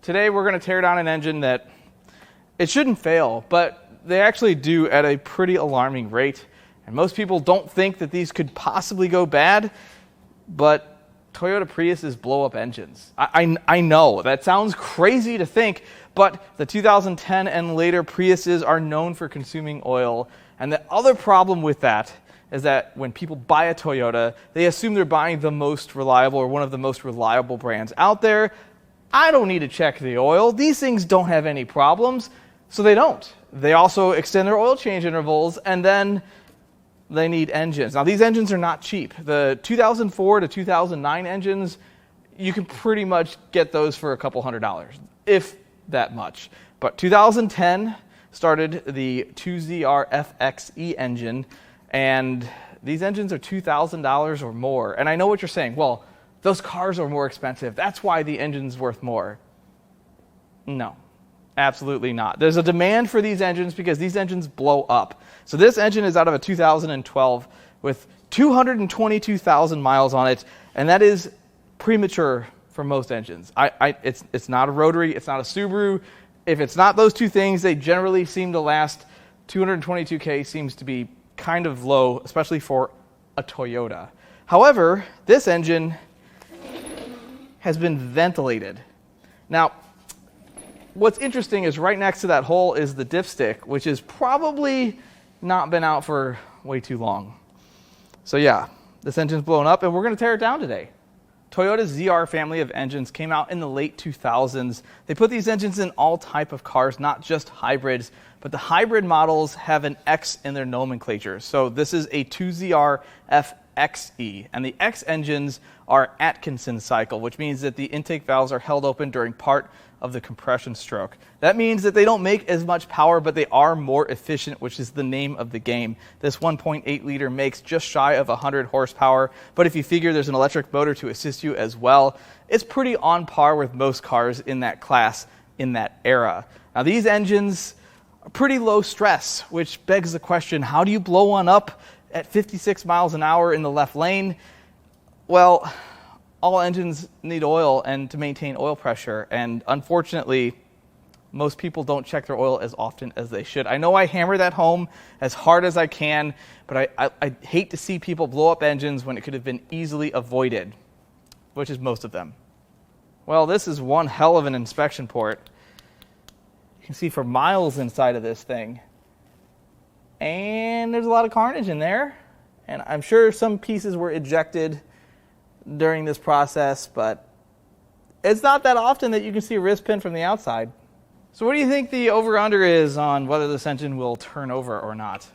Today we're going to tear down an engine that it shouldn't fail, but they actually do at a pretty alarming rate. And most people don't think that these could possibly go bad, but Toyota Priuses blow up engines. I know, that sounds crazy to think, but the 2010 and later Priuses are known for consuming oil. And the other problem with that is that when people buy a Toyota, they assume they're buying the most reliable or one of the most reliable brands out there. I don't need to check the oil. These things don't have any problems, so they don't. They also extend their oil change intervals, and then they need engines. Now, these engines are not cheap. The 2004 to 2009 engines, you can pretty much get those for a couple $100s, if that much. But 2010 started the 2ZR-FXE engine, and these engines are $2,000 or more. And I know what you're saying. Well, those cars are more expensive. That's why the engine's worth more. No, absolutely not. There's a demand for these engines because these engines blow up. So this engine is out of a 2012 with 222,000 miles on it, and that is premature for most engines. It's not a rotary, it's not a Subaru. If it's not those two things, they generally seem to last. 222K seems to be kind of low, especially for a Toyota. However, this engine has been ventilated. Now, what's interesting is right next to that hole is the dipstick, which has probably not been out for way too long. So yeah, this engine's blown up, and we're going to tear it down today. Toyota's ZR family of engines came out in the late 2000s. They put these engines in all type of cars, not just hybrids, but the hybrid models have an X in their nomenclature. So this is a 2ZR-FXE, and the X engines are Atkinson cycle, which means that the intake valves are held open during part of the compression stroke. That means that they don't make as much power, but they are more efficient, which is the name of the game. This 1.8 liter makes just shy of 100 horsepower, but if you figure there's an electric motor to assist you as well, it's pretty on par with most cars in that class in that era. Now, these engines are pretty low stress, which begs the question, how do you blow one up at 56 miles an hour in the left lane? Well, all engines need oil and to maintain oil pressure, and unfortunately, most people don't check their oil as often as they should. I know I hammer that home as hard as I can, but I hate to see people blow up engines when it could have been easily avoided, which is most of them. Well, this is one hell of an inspection port. You can see for miles inside of this thing. And there's a lot of carnage in there, and I'm sure some pieces were ejected during this process, but it's not that often that you can see a wrist pin from the outside. So what do you think the over-under is on whether this engine will turn over or not?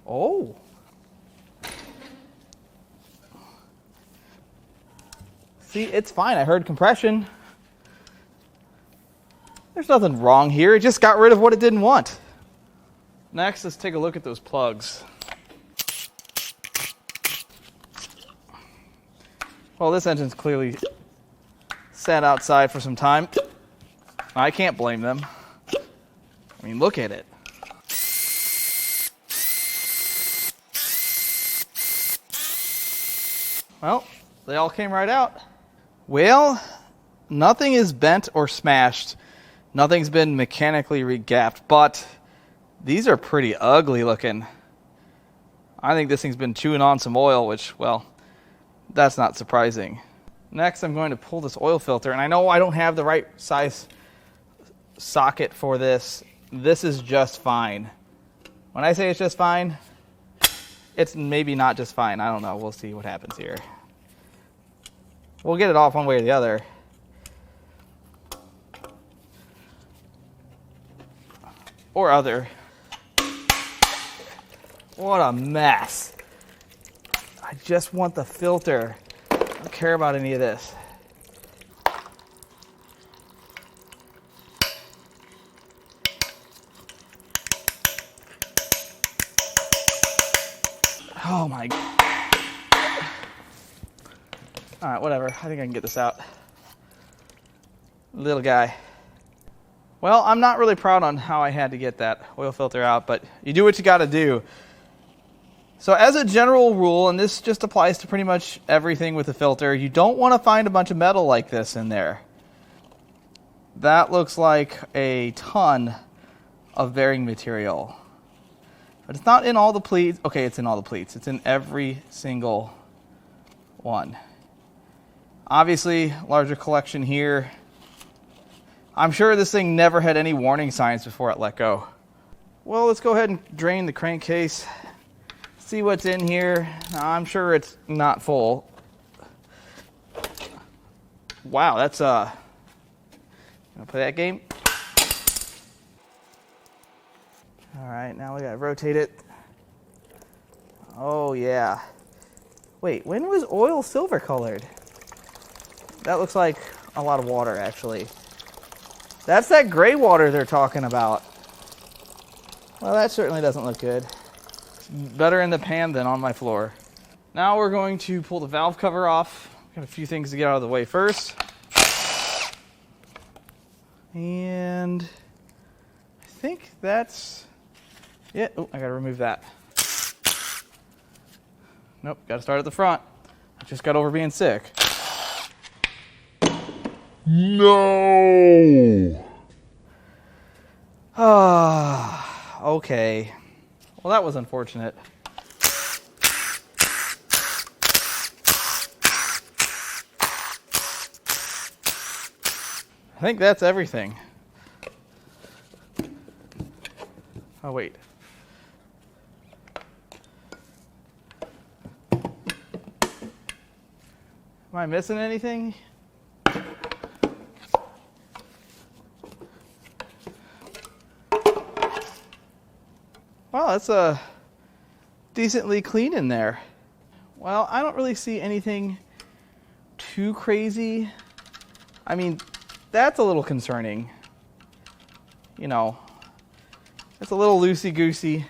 Oh. See, it's fine. I heard compression. There's nothing wrong here. It just got rid of what it didn't want. Next, let's take a look at those plugs. Well, this engine's clearly sat outside for some time. I can't blame them. I mean, look at it. Well, they all came right out. Well, nothing is bent or smashed. Nothing's been mechanically regapped, but these are pretty ugly looking. I think this thing's been chewing on some oil, which, well, that's not surprising. Next, I'm going to pull this oil filter, and I know I don't have the right size socket for this. This is just fine. When I say it's just fine, it's maybe not just fine. I don't know. We'll see what happens here. We'll get it off one way or the other. Or other. What a mess. I just want the filter. I don't care about any of this. Oh my God. All right, whatever. I think I can get this out. Little guy. Well, I'm not really proud on how I had to get that oil filter out, but you do what you got to do. So as a general rule, and this just applies to pretty much everything with the filter, you don't want to find a bunch of metal like this in there. That looks like a ton of bearing material. But it's not in all the pleats. Okay, it's in all the pleats. It's in every single one. Obviously, larger collection here. I'm sure this thing never had any warning signs before it let go. Well, let's go ahead and drain the crankcase. See what's in here. I'm sure it's not full. Wow, that's gonna play that game. All right, now we gotta rotate it. Oh yeah. Wait, when was oil silver colored? That looks like a lot of water, actually. That's that gray water they're talking about. Well, that certainly doesn't look good. It's better in the pan than on my floor. Now we're going to pull the valve cover off. Got a few things to get out of the way first. And I think that's it. Oh, I gotta remove that. Nope, gotta start at the front. I just got over being sick. No! Ah, okay. Well, that was unfortunate. I think that's everything. Oh, wait. Am I missing anything? Wow, that's decently clean in there. Well, I don't really see anything too crazy. I mean, that's a little concerning. You know, it's a little loosey-goosey.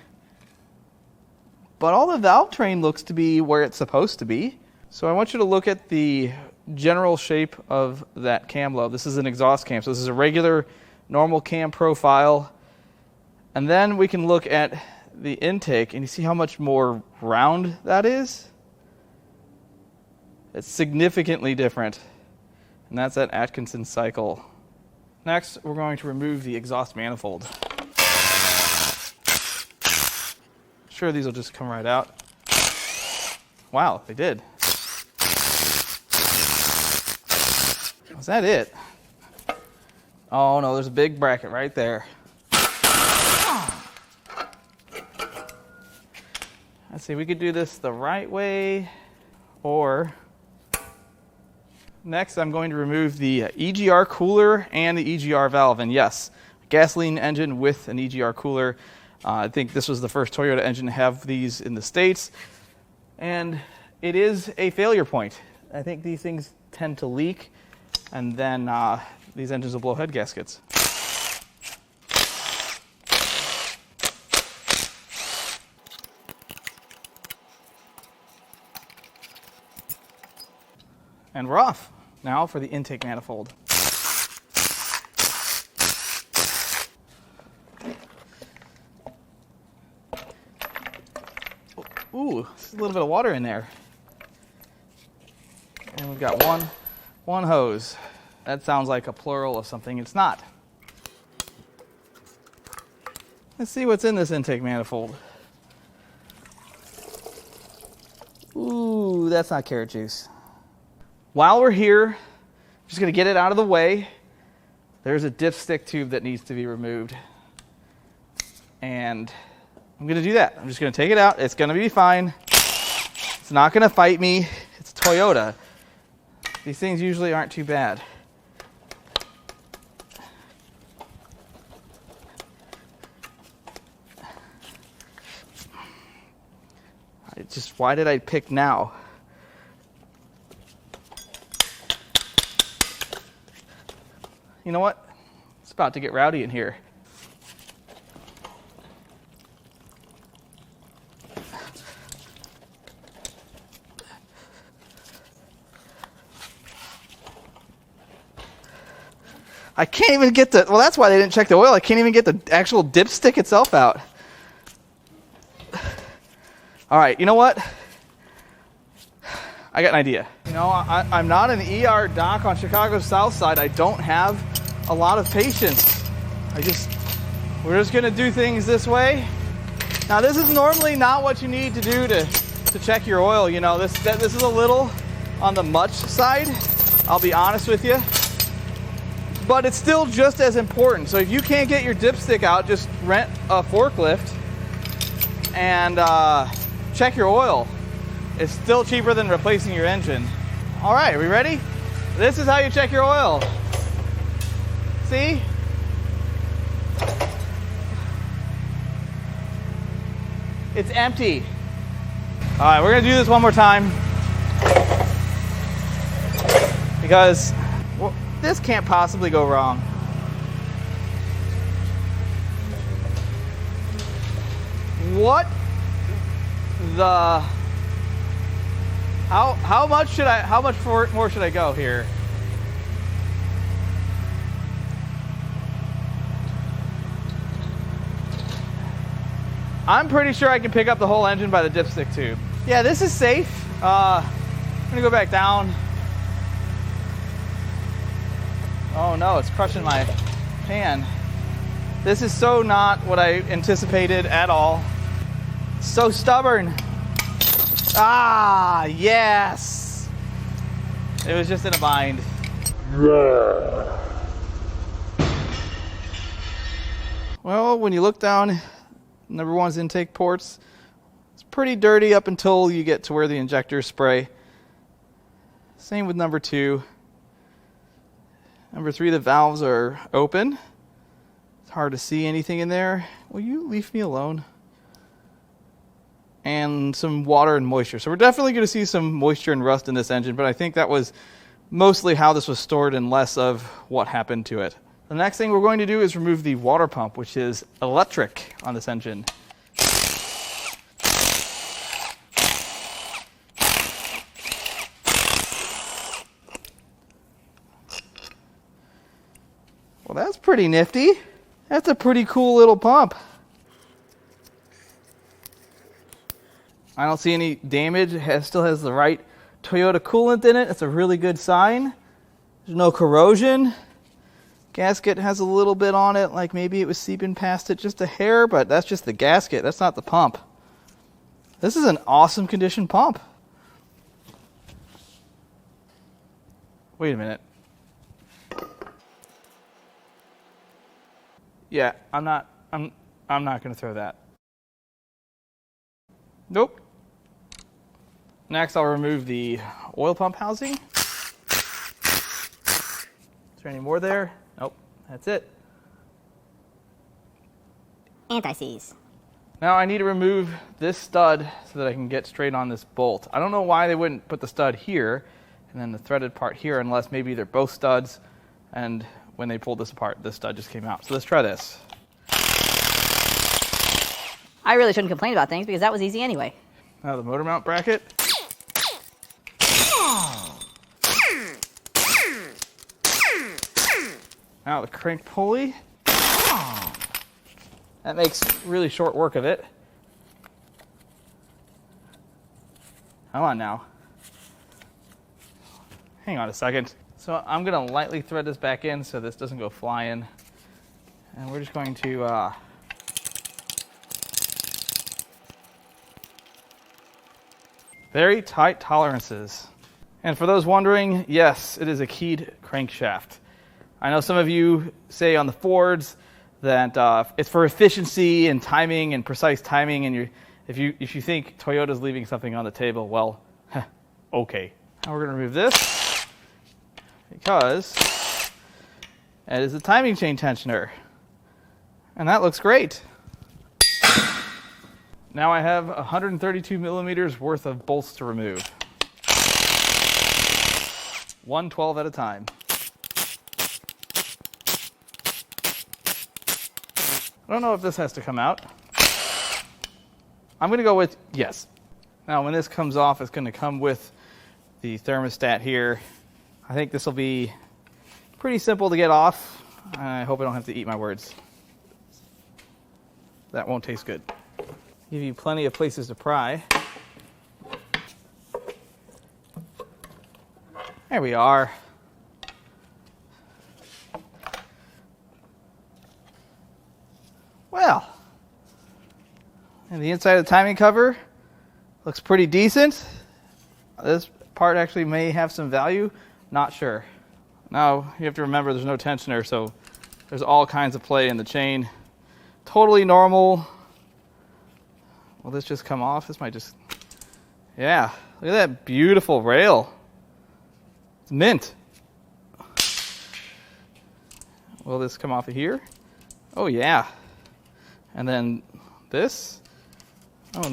But all the valve train looks to be where it's supposed to be. So I want you to look at the general shape of that cam lobe. This is an exhaust cam, so this is a regular, normal cam profile. And then we can look at the intake, and you see how much more round that is? It's significantly different. And that's that Atkinson cycle. Next, we're going to remove the exhaust manifold. Sure, these will just come right out. Wow, they did. Was that it? Oh no, there's a big bracket right there. Let's see, we could do this the right way, or next I'm going to remove the EGR cooler and the EGR valve. And yes, gasoline engine with an EGR cooler. I think this was the first Toyota engine to have these in the States. And it is a failure point. I think these things tend to leak, and then these engines will blow head gaskets. And we're off. Now for the intake manifold. Ooh, there's a little bit of water in there. And we've got one hose. That sounds like a plural of something. It's not. Let's see what's in this intake manifold. Ooh, that's not carrot juice. While we're here, I'm just going to get it out of the way. There's a dipstick tube that needs to be removed. And I'm going to do that. I'm just going to take it out. It's going to be fine. It's not going to fight me. It's Toyota. These things usually aren't too bad. Why did I pick now? You know what? It's about to get rowdy in here. I can't even get the, well, that's why they didn't check the oil. I can't even get the actual dipstick itself out. All right, you know what? I got an idea. You know, I'm not an ER doc on Chicago's South Side. I don't have a lot of patience. We're just gonna do things this way. Now this is normally not what you need to do to check your oil. You know, this is a little on the much side, I'll be honest with you. But it's still just as important. So if you can't get your dipstick out, just rent a forklift and check your oil. It's still cheaper than replacing your engine. All right, are we ready? This is how you check your oil. See? It's empty. All right, we're gonna do this one more time because this can't possibly go wrong. What the? How much more should I go here? I'm pretty sure I can pick up the whole engine by the dipstick tube. Yeah, this is safe. I'm gonna go back down. Oh no, it's crushing my pan. This is so not what I anticipated at all. So stubborn. Ah, yes. It was just in a bind. Well, when you look down, number one's intake ports. It's pretty dirty up until you get to where the injectors spray. Same with number two. Number three, the valves are open. It's hard to see anything in there. Will you leave me alone? And some water and moisture. So we're definitely going to see some moisture and rust in this engine, but I think that was mostly how this was stored and less of what happened to it. The next thing we're going to do is remove the water pump, which is electric on this engine. Well, that's pretty nifty. That's a pretty cool little pump. I don't see any damage. It still has the right Toyota coolant in it. It's a really good sign. There's no corrosion. Gasket has a little bit on it, like maybe it was seeping past it just a hair, but that's just the gasket. That's not the pump. This is an awesome condition pump. Wait a minute. Yeah, I'm not going to throw that. Nope. Next, I'll remove the oil pump housing. Is there any more there? Nope, that's it. Anti-seize. Now I need to remove this stud so that I can get straight on this bolt. I don't know why they wouldn't put the stud here and then the threaded part here, unless maybe they're both studs, and when they pulled this apart, this stud just came out. So let's try this. I really shouldn't complain about things because that was easy anyway. Now the motor mount bracket. Now the crank pulley. That makes really short work of it. Come on now. Hang on a second. So I'm going to lightly thread this back in so this doesn't go flying. And we're just going to very tight tolerances. And for those wondering, yes, it is a keyed crankshaft. I know some of you say on the Fords that it's for efficiency and timing and precise timing, and if you think Toyota's leaving something on the table, well, okay. Now we're going to remove this because it is a timing chain tensioner, and that looks great. Now I have 132 millimeters worth of bolts to remove. 1/12 at a time. I don't know if this has to come out. I'm going to go with yes. Now when this comes off, it's going to come with the thermostat here. I think this will be pretty simple to get off. I hope I don't have to eat my words. That won't taste good. Give you plenty of places to pry. There we are. Well, and the inside of the timing cover looks pretty decent. This part actually may have some value. Not sure. Now, you have to remember there's no tensioner, so there's all kinds of play in the chain. Totally normal. Will this just come off? This might just... Yeah, look at that beautiful rail. It's mint. Will this come off of here? Oh, yeah. And then this? Oh,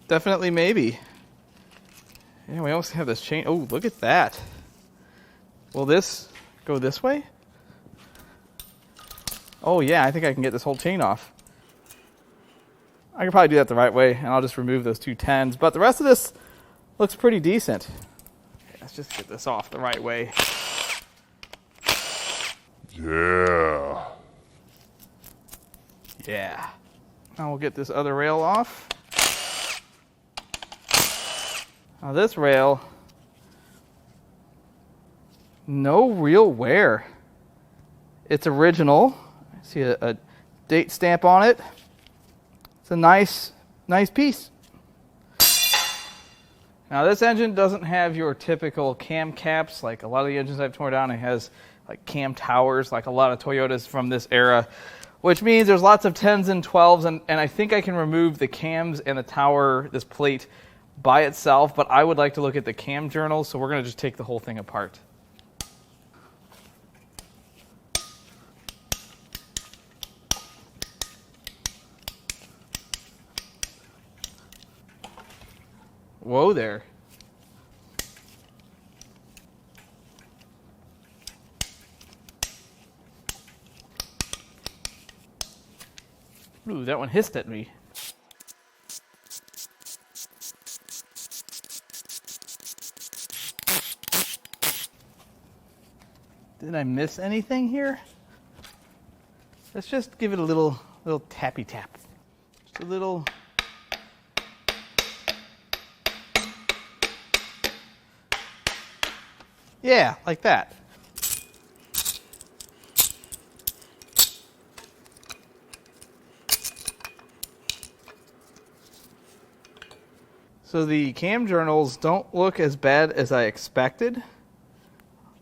definitely maybe. Yeah, we almost have this chain. Oh, look at that. Will this go this way? Oh, yeah, I think I can get this whole chain off. I can probably do that the right way, and I'll just remove those 2 10s. But the rest of this looks pretty decent. Okay, let's just get this off the right way. Yeah. Yeah. Now we'll get this other rail off. Now this rail, no real wear. It's original. I see a date stamp on it. It's a nice piece. Now this engine doesn't have your typical cam caps like a lot of the engines I've torn down. It has like cam towers like a lot of Toyotas from this era, which means there's lots of 10s and 12s, and I think I can remove the cams and the tower, this plate, by itself, but I would like to look at the cam journals, so we're going to just take the whole thing apart. Whoa there. Ooh, that one hissed at me. Did I miss anything here? Let's just give it a little tappy tap. Just a little. Yeah, like that. So the cam journals don't look as bad as I expected.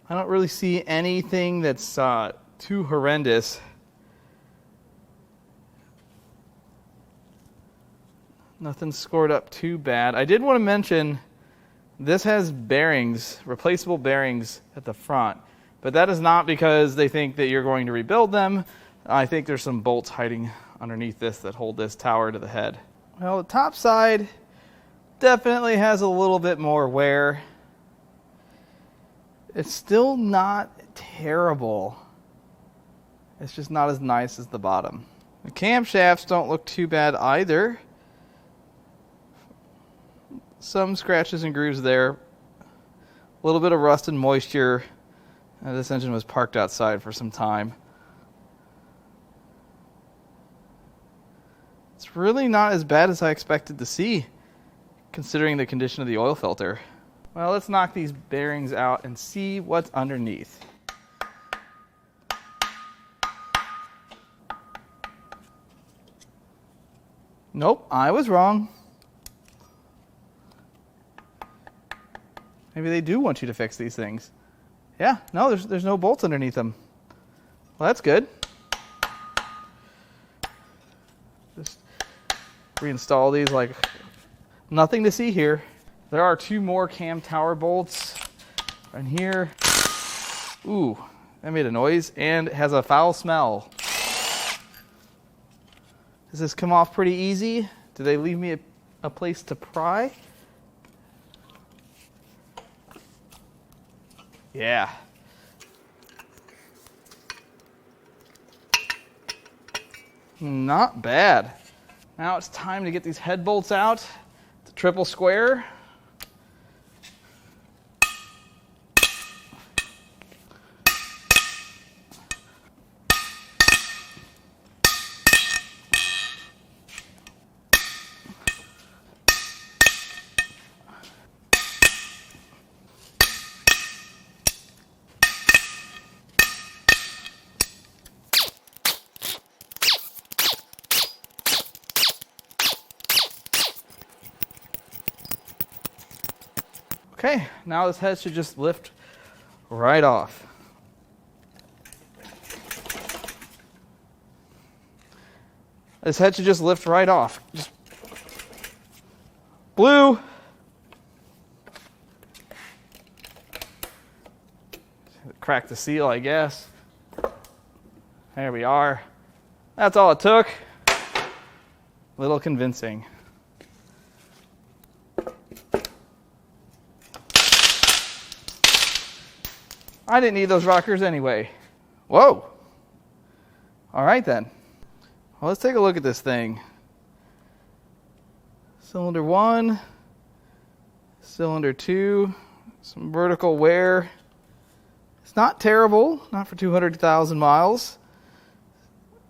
I don't really see anything that's too horrendous. Nothing scored up too bad. I did want to mention this has bearings, replaceable bearings at the front, but that is not because they think that you're going to rebuild them. I think there's some bolts hiding underneath this that hold this tower to the head. Well, the top side definitely has a little bit more wear. It's still not terrible. It's just not as nice as the bottom. The camshafts don't look too bad either. Some scratches and grooves there. A little bit of rust and moisture. This engine was parked outside for some time. It's really not as bad as I expected to see, considering the condition of the oil filter. Well, let's knock these bearings out and see what's underneath. Nope, I was wrong. Maybe they do want you to fix these things. Yeah, no, there's no bolts underneath them. Well, that's good. Just reinstall these like nothing to see here. There are 2 more cam tower bolts in here. Ooh, that made a noise and it has a foul smell. Does this come off pretty easy? Do they leave me a place to pry? Yeah. Not bad. Now it's time to get these head bolts out. The triple square. Okay, now this head should just lift right off. This head should just lift right off. Just blue. Crack the seal, I guess. There we are. That's all it took. Little convincing. I didn't need those rockers anyway. Whoa. All right then. Well, let's take a look at this thing. Cylinder 1, cylinder 2, some vertical wear. It's not terrible, not for 200,000 miles.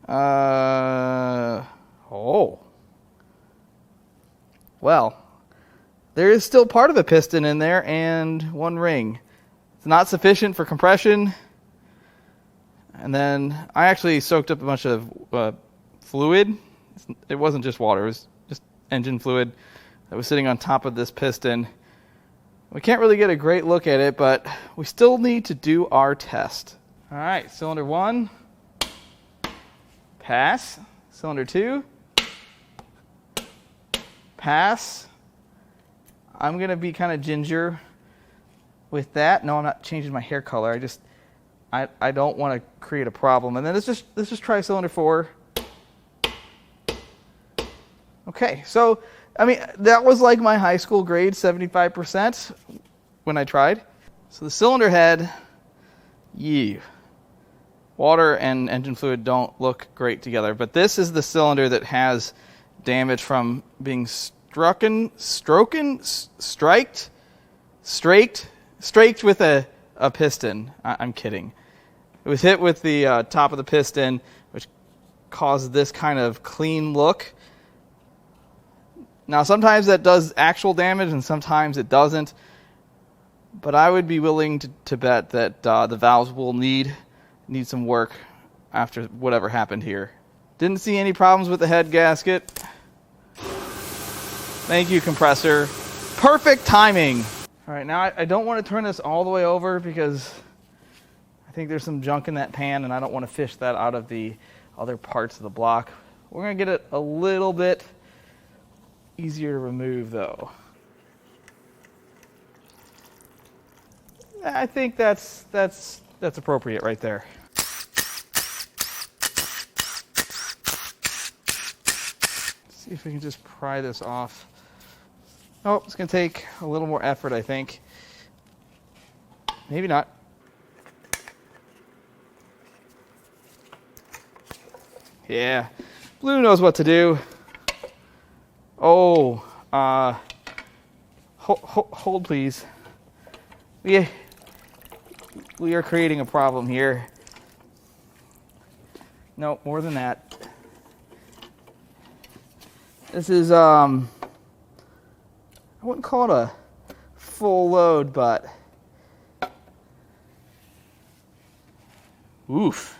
Oh. Well, there is still part of a piston in there and one ring. It's not sufficient for compression. And then I actually soaked up a bunch of fluid. It wasn't just water, it was just engine fluid that was sitting on top of this piston. We can't really get a great look at it, but we still need to do our test. All right, cylinder 1, pass. Cylinder 2, pass. I'm gonna be kind of ginger with that. No, I'm not changing my hair color. I don't want to create a problem. And then let's just try cylinder 4. Okay, so I mean that was like my high school grade, 75% when I tried. So the cylinder head, water and engine fluid don't look great together. But this is the cylinder that has damage from being straked with a piston. I'm kidding. It was hit with the top of the piston, which caused this kind of clean look. Now, sometimes that does actual damage, and sometimes it doesn't. But I would be willing to bet that the valves will need some work after whatever happened here. Didn't see any problems with the head gasket. Thank you, compressor. Perfect timing. All right, now I don't want to turn this all the way over because I think there's some junk in that pan, and I don't want to fish that out of the other parts of the block. We're going to get it a little bit easier to remove, though. I think that's appropriate right there. Let's see if we can just pry this off. Oh, it's going to take a little more effort, I think. Maybe not. Yeah, Blue knows what to do. Oh, hold please. We are creating a problem here. No, more than that. This is, I wouldn't call it a full load, but oof.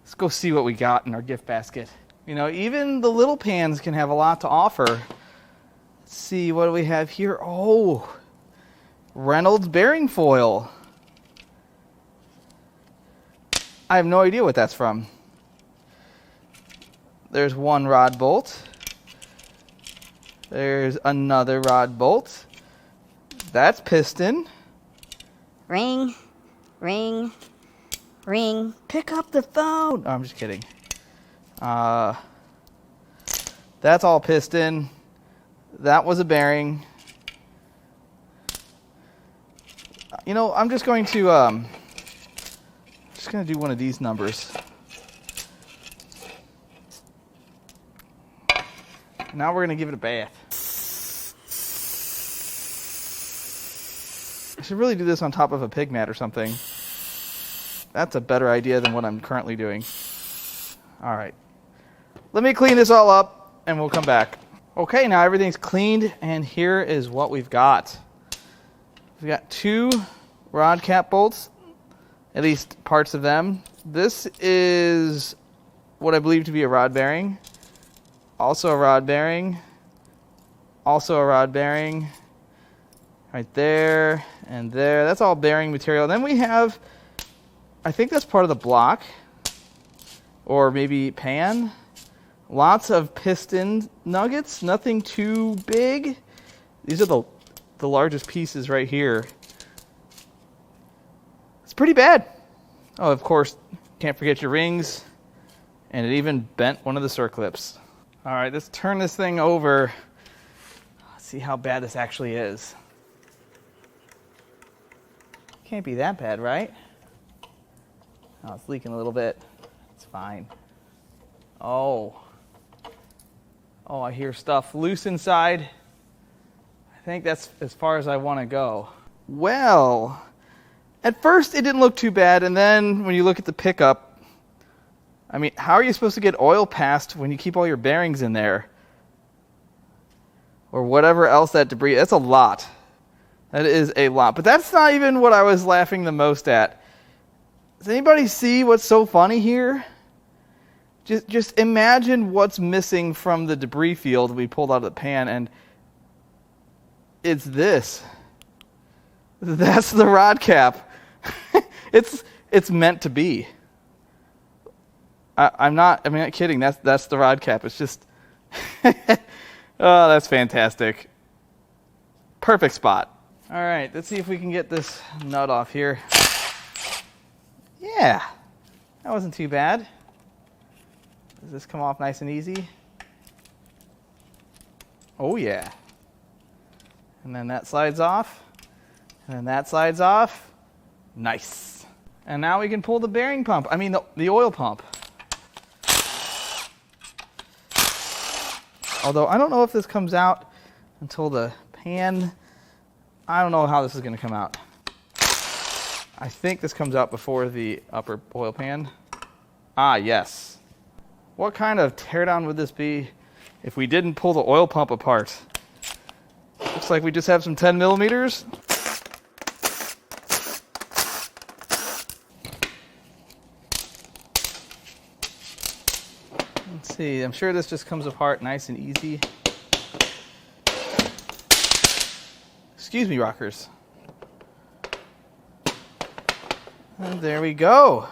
Let's go see what we got in our gift basket. You know, even the little pans can have a lot to offer. Let's see, what do we have here? Oh, Reynolds bearing foil. I have no idea what that's from. There's one rod bolt. There's another rod bolt. That's piston. Ring, ring, ring. Pick up the phone. Oh, I'm just kidding. That's all piston. That was a bearing. You know, I'm just going to do one of these numbers. Now we're going to give it a bath. I should really do this on top of a pig mat or something. That's a better idea than what I'm currently doing. All right. Let me clean this all up and we'll come back. Okay, now everything's cleaned and here is what we've got. We've got 2 rod cap bolts, at least parts of them. This is what I believe to be a rod bearing. Also a rod bearing. Also a rod bearing. right there and there. That's all bearing material. Then we have, I think that's part of the block, or maybe pan. Lots of piston nuggets, nothing too big. These are the largest pieces right here. It's pretty bad. Oh, of course, can't forget your rings. And it even bent one of the circlips. All right, let's turn this thing over. Let's see how bad this actually is. Can't be that bad, right? Oh, it's leaking a little bit. It's fine. Oh, I hear stuff loose inside. I think that's as far as I want to go. Well, at first it didn't look too bad, and then when you look at the pickup, I mean, how are you supposed to get oil passed when you keep all your bearings in there? Or whatever else that debris, that's a lot. That is a lot. But that's not even what I was laughing the most at. Does anybody see what's so funny here? Just imagine what's missing from the debris field we pulled out of the pan, and it's this. That's the rod cap. It's meant to be. I'm not kidding. That's the rod cap. It's just oh, that's fantastic. Perfect spot. All right, let's see if we can get this nut off here. Yeah, that wasn't too bad. Does this come off nice and easy? Oh yeah. And then that slides off. And then that slides off. Nice. And now we can pull the bearing pump. I mean the oil pump. Although I don't know if this comes out until the pan. I don't know how this is going to come out. I think this comes out before the upper oil pan. Ah, yes. What kind of teardown would this be if we didn't pull the oil pump apart? Looks like we just have some 10 millimeters. Let's see, I'm sure this just comes apart nice and easy. Excuse me, rockers. And there we go.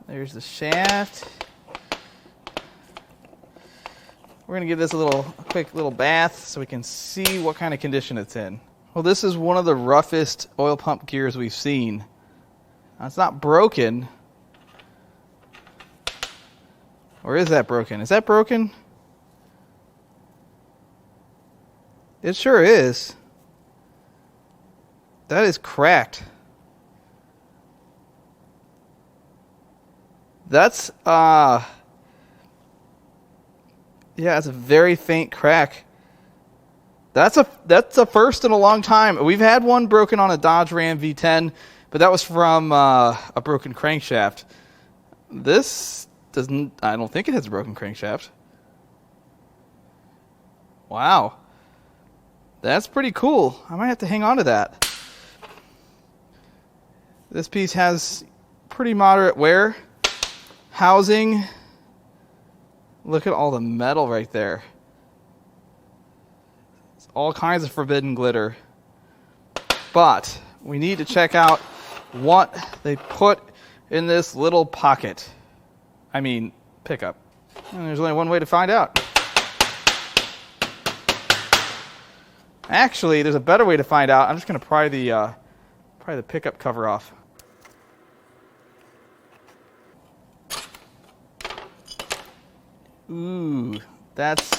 There's the shaft. We're going to give this a quick little bath so we can see what kind of condition it's in. Well, this is one of the roughest oil pump gears we've seen. Now, it's not broken. Or is that broken? Is that broken? It sure is. That is cracked. That's yeah, it's a very faint crack. That's a first in a long time. We've had one broken on a Dodge Ram V10, but that was from a broken crankshaft. This doesn't. I don't think it has a broken crankshaft. Wow, that's pretty cool. I might have to hang on to that. This piece has pretty moderate wear. Housing. Look at all the metal right there. It's all kinds of forbidden glitter. But we need to check out what they put in this little pocket. I mean, pickup. And there's only one way to find out. Actually, there's a better way to find out. I'm just going to pry the pickup cover off. Ooh, that's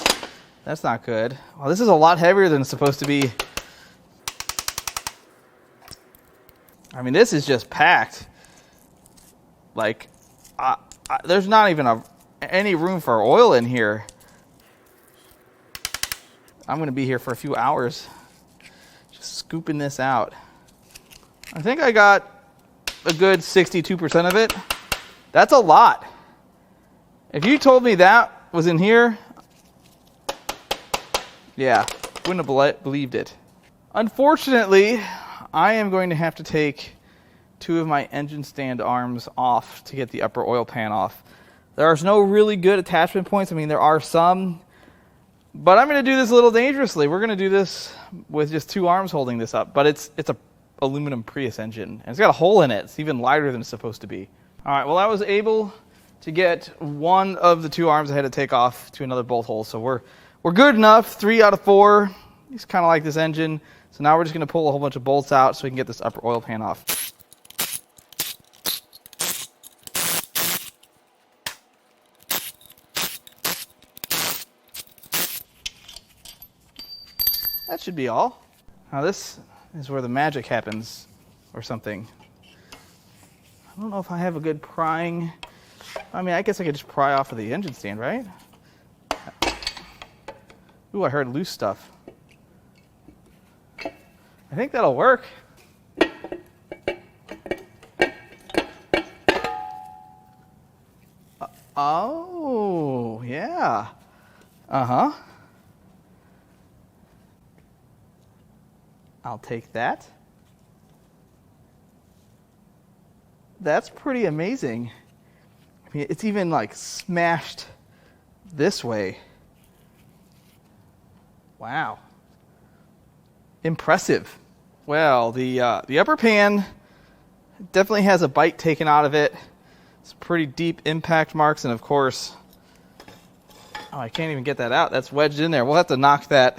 not good. Well, this is a lot heavier than it's supposed to be. I mean, this is just packed. Like, there's not even any room for oil in here. I'm going to be here for a few hours just scooping this out. I think I got a good 62% of it. That's a lot. If you told me that was in here, yeah, wouldn't have believed it. Unfortunately, I am going to have to take two of my engine stand arms off to get the upper oil pan off. There are no really good attachment points. I mean, there are some, but I'm going to do this a little dangerously. We're going to do this with just two arms holding this up, but it's a aluminum Prius engine, and it's got a hole in it. It's even lighter than it's supposed to be. All right, well, I was able to get one of the two arms I had to take off to another bolt hole, so we're good enough. 3 out of 4. It's kind of like this engine. So now we're just going to pull a whole bunch of bolts out so we can get this upper oil pan off. That should be all. Now this is where the magic happens or something. I don't know if I have a good prying. I mean, I guess I could just pry off of the engine stand, right? Ooh, I heard loose stuff. I think that'll work. Oh, yeah. Uh-huh. I'll take that. That's pretty amazing. I mean, it's even like smashed this way. Wow. Impressive. Well, the upper pan definitely has a bite taken out of it. It's pretty deep impact marks, and of course, oh, I can't even get that out. That's wedged in there. We'll have to knock that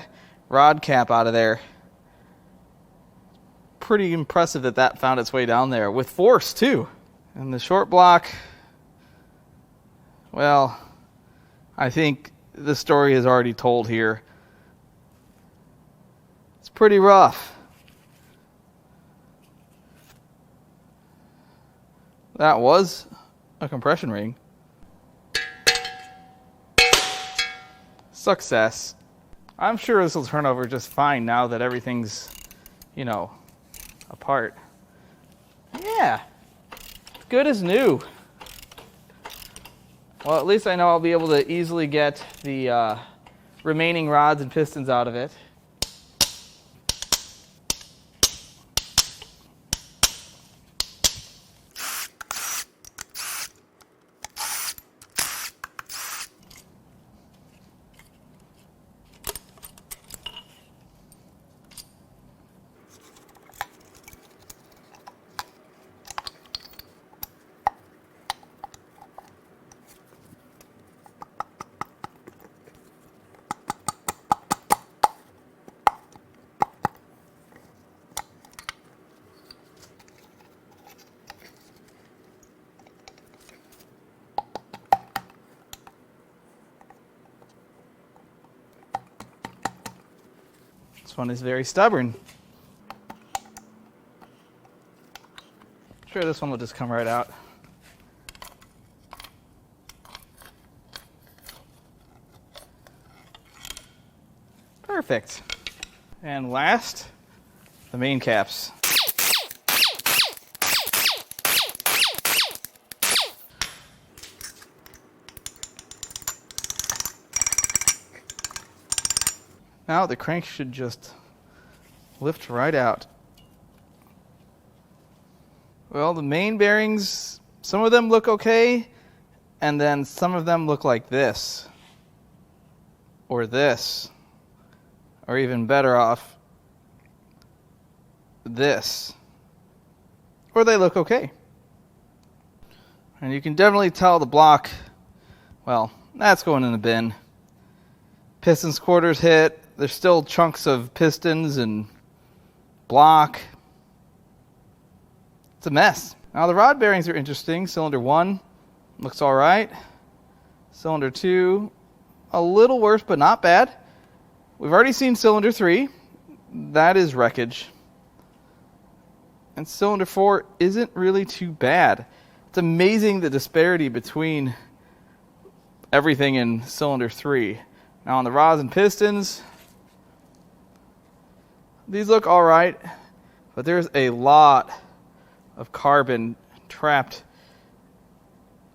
rod cap out of there. Pretty impressive that found its way down there with force too. And the short block, well, I think the story is already told here. It's pretty rough. That was a compression ring. Success. I'm sure this will turn over just fine now that everything's, you know, apart. Yeah. Good as new. Well, at least I know I'll be able to easily get the remaining rods and pistons out of it. This one is very stubborn. I'm sure this one will just come right out. Perfect. And last, the main caps. Now the crank should just lift right out. Well, the main bearings, some of them look okay, and then some of them look like this, or this, or even better off, this, or they look okay. And you can definitely tell the block, well, that's going in the bin. Pistons quarters hit. There's still chunks of pistons and block. It's a mess. Now the rod bearings are interesting. Cylinder 1 looks all right. Cylinder 2, a little worse, but not bad. We've already seen cylinder 3. That is wreckage. And cylinder 4 isn't really too bad. It's amazing the disparity between everything in cylinder 3. Now on the rods and pistons, these look all right, but there's a lot of carbon trapped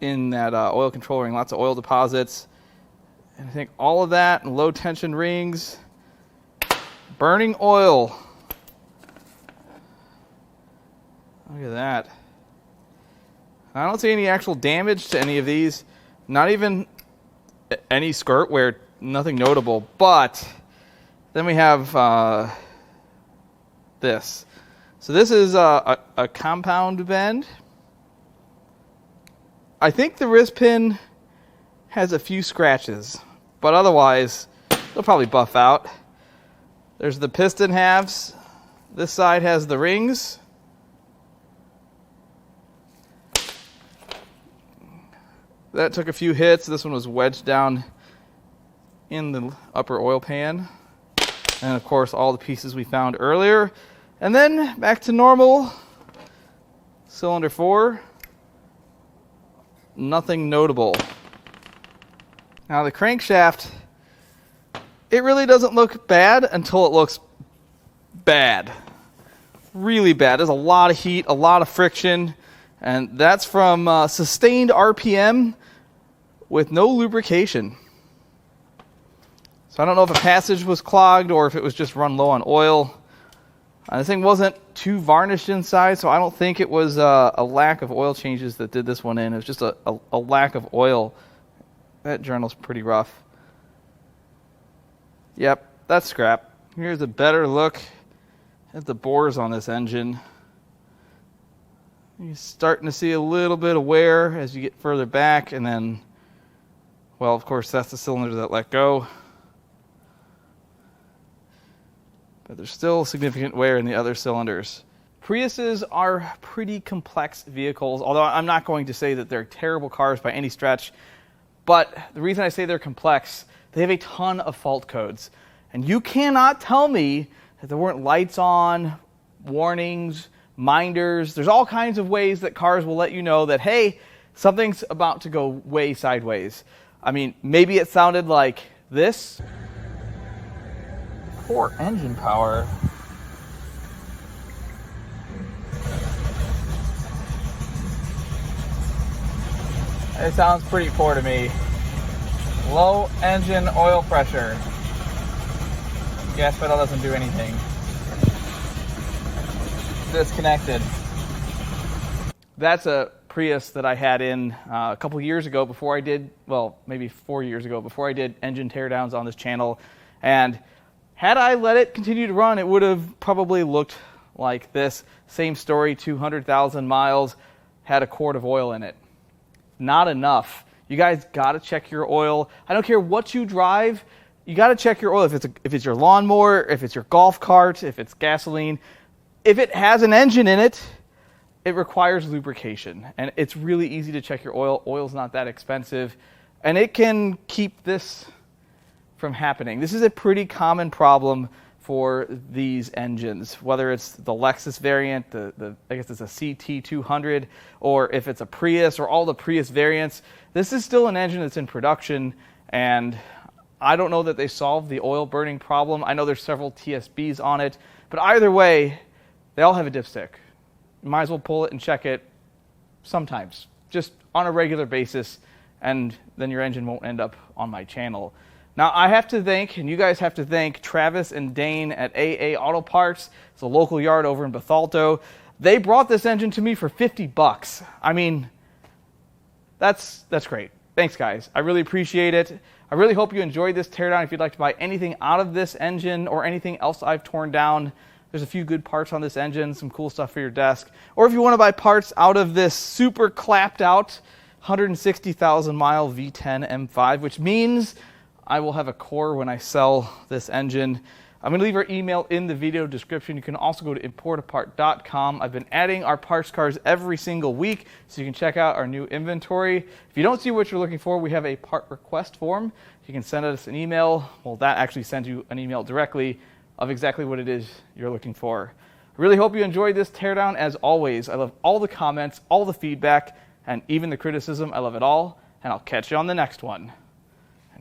in that oil control ring, lots of oil deposits. And I think all of that and low tension rings, burning oil. Look at that. I don't see any actual damage to any of these, not even any skirt wear, nothing notable, but then we have this. So this is a compound bend. I think the wrist pin has a few scratches, but otherwise they'll probably buff out. There's the piston halves. This side has the rings. That took a few hits. This one was wedged down in the upper oil pan. And of course, all the pieces we found earlier. And then back to normal. Cylinder 4. Nothing notable. Now the crankshaft, it really doesn't look bad until it looks bad. Really bad. There's a lot of heat, a lot of friction. And that's from sustained RPM with no lubrication. So I don't know if a passage was clogged or if it was just run low on oil. This thing wasn't too varnished inside, so I don't think it was a lack of oil changes that did this one in. It was just a lack of oil. That journal's pretty rough. Yep, that's scrap. Here's a better look at the bores on this engine. You're starting to see a little bit of wear as you get further back, and then, well, of course, that's the cylinder that let go. But there's still significant wear in the other cylinders. Priuses are pretty complex vehicles, although I'm not going to say that they're terrible cars by any stretch. But the reason I say they're complex, they have a ton of fault codes. And you cannot tell me that there weren't lights on, warnings, minders. There's all kinds of ways that cars will let you know that, hey, something's about to go way sideways. I mean, maybe it sounded like this. Poor engine power. It sounds pretty poor to me. Low engine oil pressure. Gas pedal doesn't do anything. Disconnected. That's a Prius that I had in a couple years ago before I did, well, maybe 4 years ago, before I did engine teardowns on this channel. And had I let it continue to run, it would have probably looked like this. Same story, 200,000 miles, had a quart of oil in it. Not enough. You guys got to check your oil. I don't care what you drive. You got to check your oil. If it's your lawnmower, if it's your golf cart, if it's gasoline. If it has an engine in it, it requires lubrication. And it's really easy to check your oil. Oil's not that expensive. And it can keep this from happening. This is a pretty common problem for these engines, whether it's the Lexus variant, I guess it's a CT200, or if it's a Prius or all the Prius variants. This is still an engine that's in production, and I don't know that they solved the oil burning problem. I know there's several TSBs on it, but either way, they all have a dipstick. You might as well pull it and check it sometimes, just on a regular basis, and then your engine won't end up on my channel. Now, I have to thank, and you guys have to thank, Travis and Dane at AA Auto Parts. It's a local yard over in Bethalto. They brought this engine to me for $50. I mean, that's great. Thanks, guys. I really appreciate it. I really hope you enjoyed this teardown. If you'd like to buy anything out of this engine or anything else I've torn down, there's a few good parts on this engine, some cool stuff for your desk. Or if you want to buy parts out of this super clapped out 160,000 mile V10 M5, which means I will have a core when I sell this engine. I'm going to leave our email in the video description. You can also go to importapart.com. I've been adding our parts cars every single week, so you can check out our new inventory. If you don't see what you're looking for, we have a part request form. You can send us an email. Well, that actually sends you an email directly of exactly what it is you're looking for. I really hope you enjoyed this teardown. As always, I love all the comments, all the feedback, and even the criticism. I love it all, and I'll catch you on the next one.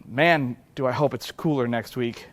Man, do I hope it's cooler next week.